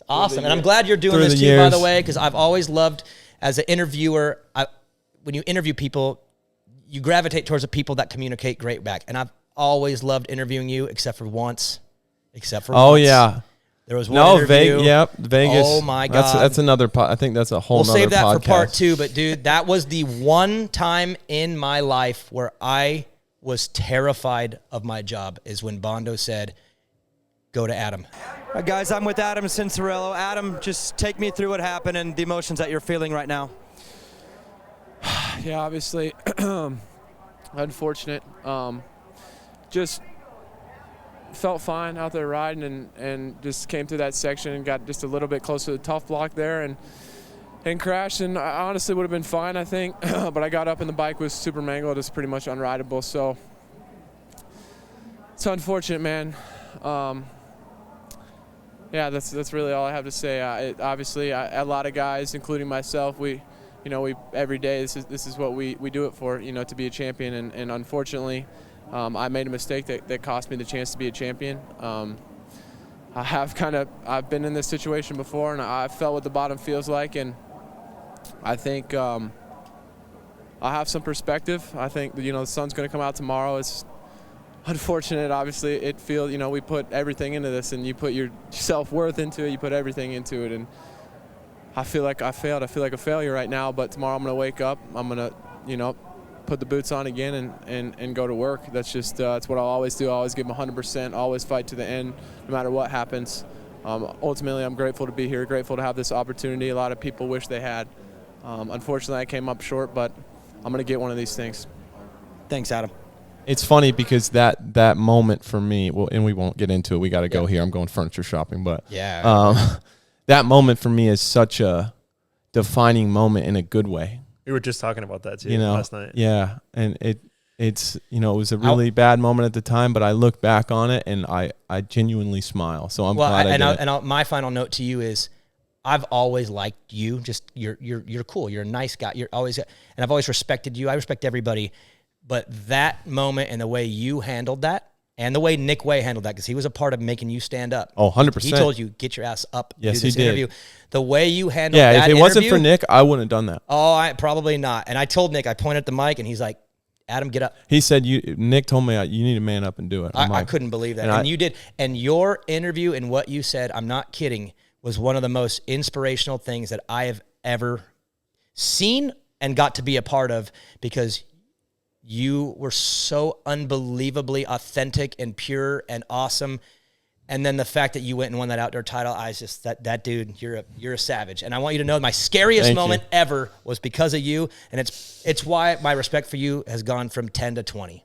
Awesome. And I'm glad you're doing this too, by the way, because I've always loved, as an interviewer, when you interview people, you gravitate towards the people that communicate great back. And I've always loved interviewing you, except for once. Oh, yeah. There was one interview. Vegas. Oh, my God. That's another I think that's a whole nother podcast. We'll save that for part 2. But, dude, that was the one time in my life where I was terrified of my job, is when Bondo said, go to Adam. All right, guys, I'm with Adam Cincerello. Adam, just take me through what happened and the emotions that you're feeling right now. Yeah, obviously, unfortunate. Just felt fine out there riding and just came through that section and got just a little bit closer to the tough block there and crashed. And I honestly would have been fine, I think, but I got up and the bike was super mangled. It's pretty much unrideable. So it's unfortunate, man. Yeah, that's really all I have to say. Obviously, a lot of guys, including myself, we every day this is what we do it for, to be a champion. And unfortunately, I made a mistake that cost me the chance to be a champion. I've been in this situation before, and I felt what the bottom feels like, and I think I'll have some perspective. I think the sun's going to come out tomorrow. It's unfortunate, obviously. It feels, we put everything into this, and you put your self-worth into it, you put everything into it, and I feel like I failed. I feel like a failure right now, but tomorrow I'm going to wake up. I'm going to, put the boots on again and go to work. That's just that's what I'll always do. I always give them 100%, always fight to the end, no matter what happens. Ultimately, I'm grateful to be here, grateful to have this opportunity. A lot of people wish they had. Unfortunately, I came up short, but I'm going to get one of these things. Thanks, Adam. It's funny because that moment for me, well, and we won't get into it. We got to go here. I'm going furniture shopping, but that moment for me is such a defining moment in a good way. We were just talking about that too last night. Yeah, and it's it was a really bad moment at the time, but I look back on it and I genuinely smile. So I'm glad I did it. My final note to you is, I've always liked you. Just you're cool. You're a nice guy. You're always, and I've always respected you. I respect everybody, but that moment and the way you handled that, and the way Nick Way handled that, because he was a part of making you stand up. Oh, 100%. He told you, get your ass up. Yes, do this he did. interview. The way you handled that if it wasn't for Nick, I wouldn't have done that. Oh, probably not. And I told Nick, I pointed at the mic, and he's like, Adam, get up. He said, Nick told me you need to man up and do it. I couldn't believe that. And you did. And your interview and what you said, I'm not kidding, was one of the most inspirational things that I have ever seen and got to be a part of, because you were so unbelievably authentic and pure and awesome. And then the fact that you went and won that outdoor title, I was just, that dude, you're a savage. And I want you to know my scariest moment ever was because of you. And it's why my respect for you has gone from 10 to 20.